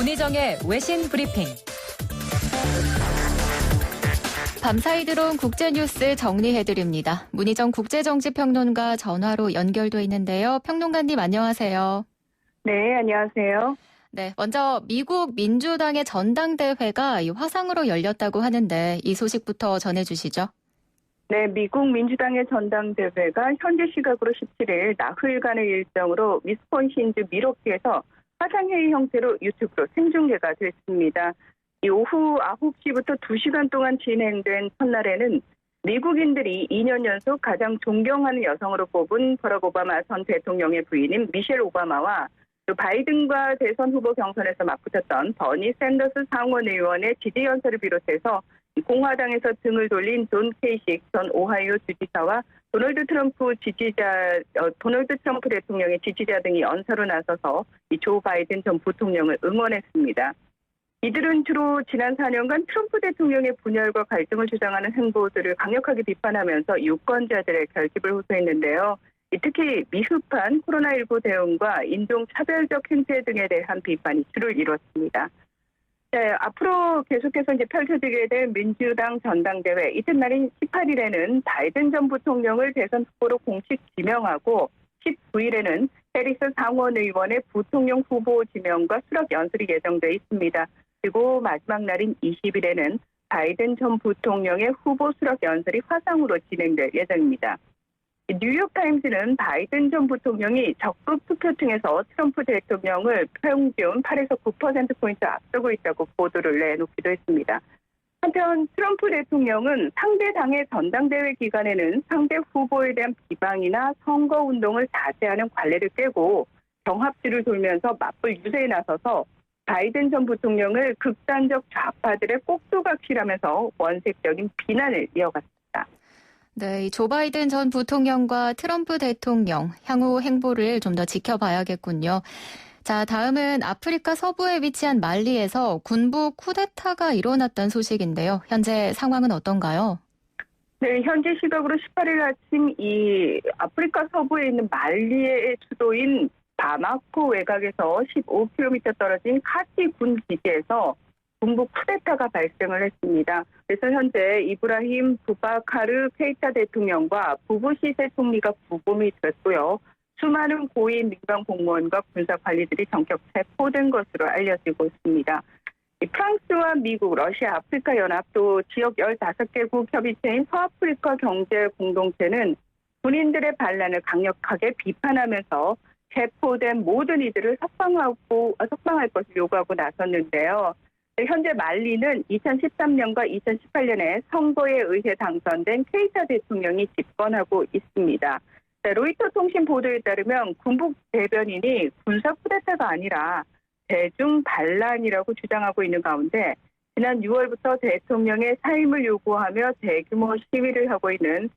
문희정의 외신 브리핑. 밤사이 들어온 국제뉴스 정리해드립니다. 문희정 국제정치평론가 전화로 연결돼 있는데요. 평론가님 안녕하세요. 네, 안녕하세요. 네, 먼저 미국 민주당의 전당대회가 화상으로 열렸다고 하는데 이 소식부터 전해주시죠. 네, 미국 민주당의 전당대회가 현지 시각으로 17일 나흘간의 일정으로 위스콘신주 밀워키에서 화상회의 형태로 유튜브로 생중계가 됐습니다. 이 오후 9시부터 2시간 동안 진행된 첫날에는 미국인들이 2년 연속 가장 존경하는 여성으로 뽑은 버락 오바마 전 대통령의 부인인 미셸 오바마와 또 바이든과 대선 후보 경선에서 맞붙었던 버니 샌더스 상원 의원의 지지 연설을 비롯해서 공화당에서 등을 돌린 존 케이식 전 오하이오 주지사와 도널드 트럼프 대통령의 지지자 등이 연설로 나서서 조 바이든 전 부통령을 응원했습니다. 이들은 주로 지난 4년간 트럼프 대통령의 분열과 갈등을 주장하는 행보들을 강력하게 비판하면서 유권자들의 결집을 호소했는데요. 특히 미흡한 코로나19 대응과 인종차별적 행태 등에 대한 비판이 주를 이뤘습니다. 네, 앞으로 계속해서 펼쳐지게 될 민주당 전당대회 이튿날인 18일에는 바이든 전 부통령을 대선 후보로 공식 지명하고 19일에는 해리스 상원 의원의 부통령 후보 지명과 수락 연설이 예정돼 있습니다. 그리고 마지막 날인 20일에는 바이든 전 부통령의 후보 수락 연설이 화상으로 진행될 예정입니다. 뉴욕타임즈는 바이든 전 부통령이 적극 투표층에서 트럼프 대통령을 평균 8에서 9%포인트 앞서고 있다고 보도를 내놓기도 했습니다. 한편 트럼프 대통령은 상대 당의 전당대회 기간에는 상대 후보에 대한 비방이나 선거운동을 자제하는 관례를 깨고 경합주를 돌면서 맞불 유세에 나서서 바이든 전 부통령을 극단적 좌파들의 꼭두각시라면서 원색적인 비난을 이어갔습니다. 네, 조 바이든 전 부통령과 트럼프 대통령 향후 행보를 좀 더 지켜봐야겠군요. 자, 다음은 아프리카 서부에 위치한 말리에서 군부 쿠데타가 일어났다는 소식인데요. 현재 상황은 어떤가요? 네, 현지 시각으로 18일 아침 이 아프리카 서부에 있는 말리의 수도인 바마코 외곽에서 15km 떨어진 카티 군 기지에서 군부 쿠데타가 발생을 했습니다. 그래서 현재 이브라힘 부바카르 케이타 대통령과 부부 시세 총리가 구금이 됐고요. 수많은 고위 민간 공무원과 군사 관리들이 전격 체포된 것으로 알려지고 있습니다. 프랑스와 미국, 러시아, 아프리카 연합 또 지역 15개국 협의체인 서아프리카 경제 공동체는 군인들의 반란을 강력하게 비판하면서 체포된 모든 이들을 석방할 것을 요구하고 나섰는데요. 현재 말리는 2013년과 2018년에 선거에 의해 당선된 케이타 대통령이 집권하고 있습니다. 로이터 통신 보도에 따르면 군부 대변인이 군사 쿠데타가 아니라 대중 반란이라고 주장하고 있는 가운데 지난 6월부터 대통령의 사임을 요구하며 대규모 시위를 하고 있는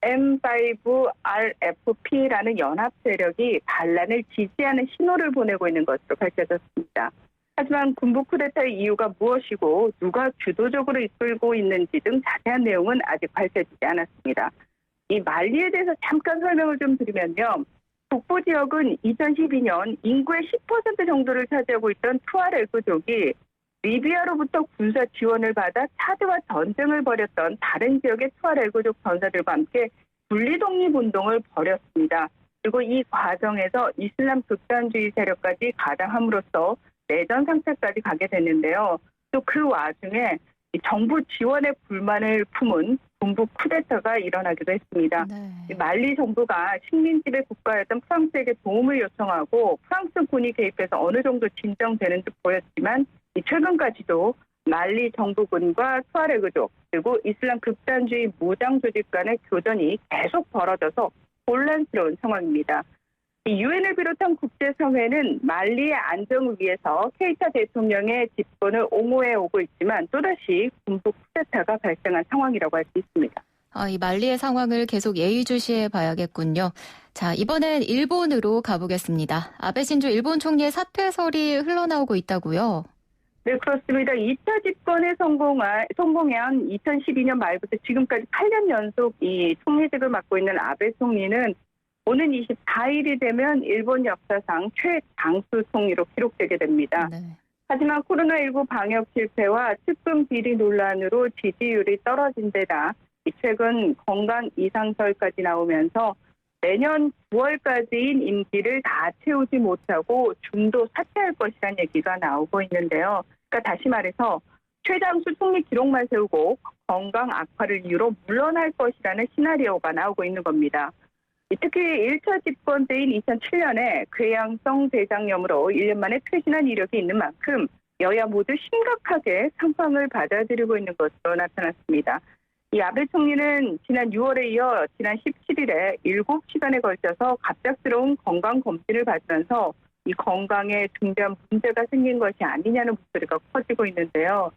M5RFP라는 연합 세력이 반란을 지지하는 신호를 보내고 있는 것으로 밝혀졌습니다. 하지만 군부 쿠데타의 이유가 무엇이고 누가 주도적으로 이끌고 있는지 등 자세한 내용은 아직 밝혀지지 않았습니다. 이 말리에 대해서 잠깐 설명을 좀 드리면요. 북부 지역은 2012년 인구의 10% 정도를 차지하고 있던 투아레그족이 리비아로부터 군사 지원을 받아 차드와 전쟁을 벌였던 다른 지역의 투아레그족 전사들과 함께 분리독립운동을 벌였습니다. 그리고 이 과정에서 이슬람 극단주의 세력까지 가담함으로써 내전 상태까지 가게 됐는데요. 또 그 와중에 정부 지원에 불만을 품은 군부 쿠데타가 일어나기도 했습니다. 네. 말리 정부가 식민지배 국가였던 프랑스에게 도움을 요청하고 프랑스군이 개입해서 어느 정도 진정되는 듯 보였지만 최근까지도 말리 정부군과 투아레그족 그리고 이슬람 극단주의 무장 조직 간의 교전이 계속 벌어져서 혼란스러운 상황입니다. 유엔을 비롯한 국제사회는 말리의 안정을 위해서 케이타 대통령의 집권을 옹호해 오고 있지만 또다시 군부 쿠데타가 발생한 상황이라고 할 수 있습니다. 이 말리의 상황을 계속 예의주시해 봐야겠군요. 자, 이번엔 일본으로 가보겠습니다. 아베 신조 일본 총리의 사퇴설이 흘러나오고 있다고요? 네, 그렇습니다. 2차 집권에 성공한 2012년 말부터 지금까지 8년 연속 이 총리직을 맡고 있는 아베 총리는 오는 24일이 되면 일본 역사상 최장수 총리로 기록되게 됩니다. 네. 하지만 코로나19 방역 실패와 특금 비리 논란으로 지지율이 떨어진 데다 최근 건강 이상설까지 나오면서 내년 9월까지인 임기를 다 채우지 못하고 중도 사퇴할 것이라는 얘기가 나오고 있는데요. 그러니까 다시 말해서 최장수 총리 기록만 세우고 건강 악화를 이유로 물러날 것이라는 시나리오가 나오고 있는 겁니다. 특히 1차 집권 때인 2007년에 궤양성 대장염으로 1년 만에 퇴진한 이력이 있는 만큼 여야 모두 심각하게 상황을 받아들이고 있는 것으로 나타났습니다. 이 아베 총리는 지난 6월에 이어 지난 17일에 7시간에 걸쳐서 갑작스러운 건강검진을 받으면서 이 건강에 중대한 문제가 생긴 것이 아니냐는 목소리가 커지고 있는데요.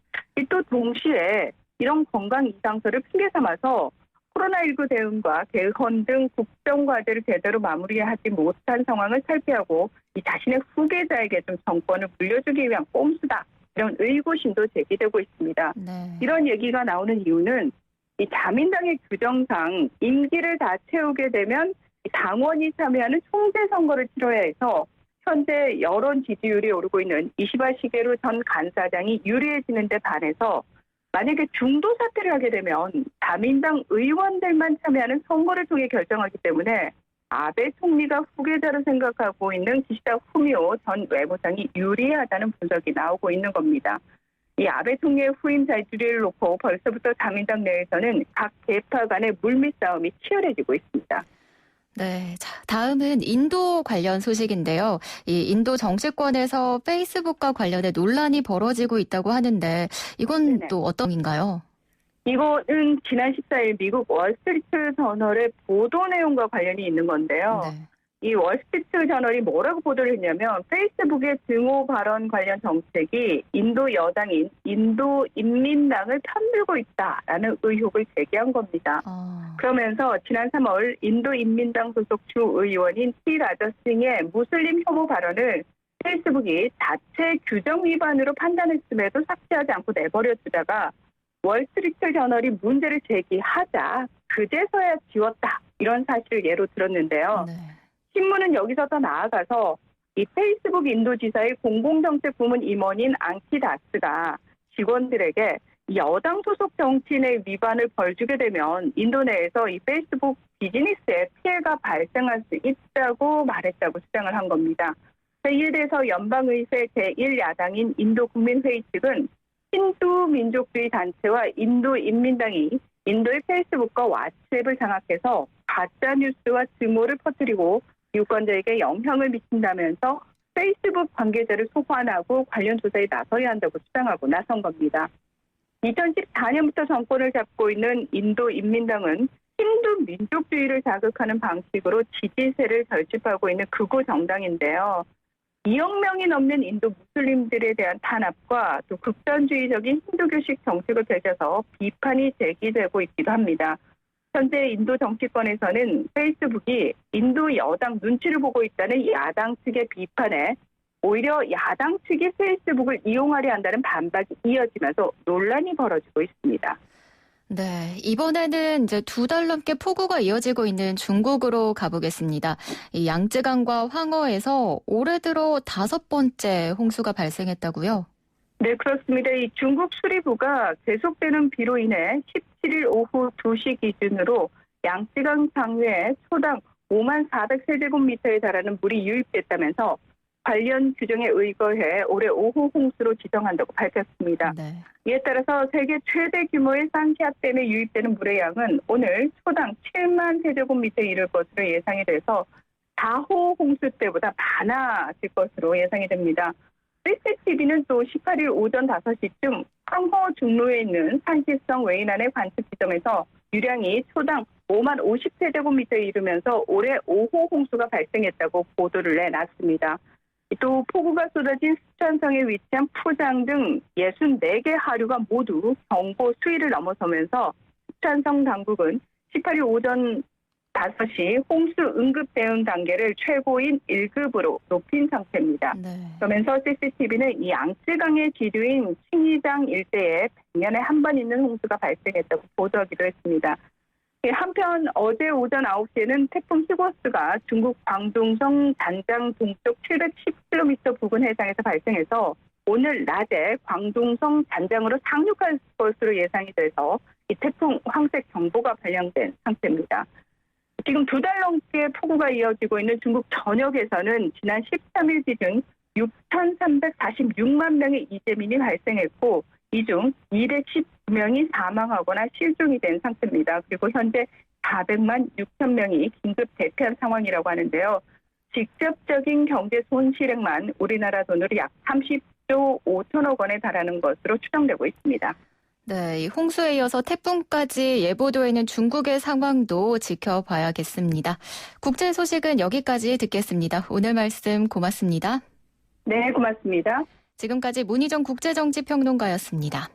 또 동시에 이런 건강 이상설을 핑계 삼아서 코로나19 대응과 개헌 등 국정과제를 제대로 마무리하지 못한 상황을 탈피하고 이 자신의 후계자에게 좀 정권을 물려주기 위한 꼼수다. 이런 의구심도 제기되고 있습니다. 네. 이런 얘기가 나오는 이유는 이 자민당의 규정상 임기를 다 채우게 되면 당원이 참여하는 총재 선거를 치러야 해서 현재 여론 지지율이 오르고 있는 이시바 시게루 전 간사장이 유리해지는 데 반해서 만약에 중도 사퇴를 하게 되면 자민당 의원들만 참여하는 선거를 통해 결정하기 때문에 아베 총리가 후계자로 생각하고 있는 기시다 후미오 전 외무상이 유리하다는 분석이 나오고 있는 겁니다. 이 아베 총리의 후임 자리를 놓고 벌써부터 자민당 내에서는 각 계파 간의 물밑 싸움이 치열해지고 있습니다. 네. 자, 다음은 인도 관련 소식인데요. 이 인도 정치권에서 페이스북과 관련해 논란이 벌어지고 있다고 하는데 이건 네네. 또 어떤 인가요? 이거는 지난 14일 미국 월스트리트 저널의 보도 내용과 관련이 있는 건데요. 네. 이 월스트리트 저널이 뭐라고 보도를 했냐면 페이스북의 증오 발언 관련 정책이 인도 여당인 인도 인민당을 편들고 있다라는 의혹을 제기한 겁니다. 그러면서 지난 3월 인도 인민당 소속 주 의원인 티 라저싱의 무슬림 혐오 발언을 페이스북이 자체 규정 위반으로 판단했음에도 삭제하지 않고 내버려 두다가 월스트리트 저널이 문제를 제기하자 그제서야 지웠다. 이런 사실을 예로 들었는데요. 네. 신문은 여기서 더 나아가서 이 페이스북 인도지사의 공공정책 부문 임원인 앙키 다스가 직원들에게 여당 소속 정치인의 위반을 벌주게 되면 인도 내에서 이 페이스북 비즈니스에 피해가 발생할 수 있다고 말했다고 주장을 한 겁니다. 이에 대해서 연방의회 제1야당인 인도국민회의 측은 힌두 민족주의 단체와 인도 인민당이 인도의 페이스북과 왓츠앱을 장악해서 가짜뉴스와 증오를 퍼뜨리고 유권자에게 영향을 미친다면서 페이스북 관계자를 소환하고 관련 조사에 나서야 한다고 주장하고 나선 겁니다. 2014년부터 정권을 잡고 있는 인도 인민당은 힌두 민족주의를 자극하는 방식으로 지지세를 결집하고 있는 극우 정당인데요. 2억 명이 넘는 인도 무슬림들에 대한 탄압과 또 극단주의적인 힌두교식 정책을 펼쳐서 비판이 제기되고 있기도 합니다. 현재 인도 정치권에서는 페이스북이 인도 여당 눈치를 보고 있다는 야당 측의 비판에 오히려 야당 측이 페이스북을 이용하려 한다는 반박이 이어지면서 논란이 벌어지고 있습니다. 네, 이번에는 이제 2달 넘게 폭우가 이어지고 있는 중국으로 가보겠습니다. 이 양쯔강과 황허에서 올해 들어 5번째 홍수가 발생했다고요? 네, 그렇습니다. 이 중국 수리부가 계속되는 비로 인해 17일 오후 2시 기준으로 양쯔강 상류에 초당 5만 400세제곱미터에 달하는 물이 유입됐다면서 관련 규정에 의거해 올해 5호 홍수로 지정한다고 밝혔습니다. 네. 이에 따라서 세계 최대 규모의 산키아댐에 유입되는 물의 양은 오늘 초당 7만 세제곱미터에 이를 것으로 예상이 돼서 4호 홍수 때보다 많아질 것으로 예상이 됩니다. CCTV는 또 18일 오전 5시쯤 황허 중로에 있는 산시성 웨이난의 관측 지점에서 유량이 초당 5만 50세제곱미터에 이르면서 올해 5호 홍수가 발생했다고 보도를 내놨습니다. 또 폭우가 쏟아진 스촨성에 위치한 푸장 등 64개 하류가 모두 경보 수위를 넘어서면서 스촨성 당국은 18일 오전 5시 홍수 응급 대응 단계를 최고인 1급으로 높인 상태입니다. 네. 그러면서 CCTV는 이 양쯔강의 지류인 칭이장 일대에 100년에 한 번 있는 홍수가 발생했다고 보도하기도 했습니다. 한편 어제 오전 9시에는 태풍 히고스가 중국 광둥성 단장 동쪽 710km 부근 해상에서 발생해서 오늘 낮에 광둥성 잔장으로 상륙할 것으로 예상이 돼서 이 태풍 황색 경보가 발령된 상태입니다. 지금 2달 넘게 폭우가 이어지고 있는 중국 전역에서는 지난 13일 기준 6,346만 명의 이재민이 발생했고 이 중 219명이 사망하거나 실종이 된 상태입니다. 그리고 현재 400만 6천 명이 긴급 대피한 상황이라고 하는데요. 직접적인 경제 손실액만 우리나라 돈으로 약 30조 5천억 원에 달하는 것으로 추정되고 있습니다. 네, 이 홍수에 이어서 태풍까지 예보되어 있는 중국의 상황도 지켜봐야겠습니다. 국제 소식은 여기까지 듣겠습니다. 오늘 말씀 고맙습니다. 네, 고맙습니다. 지금까지 문희정 국제정치평론가였습니다.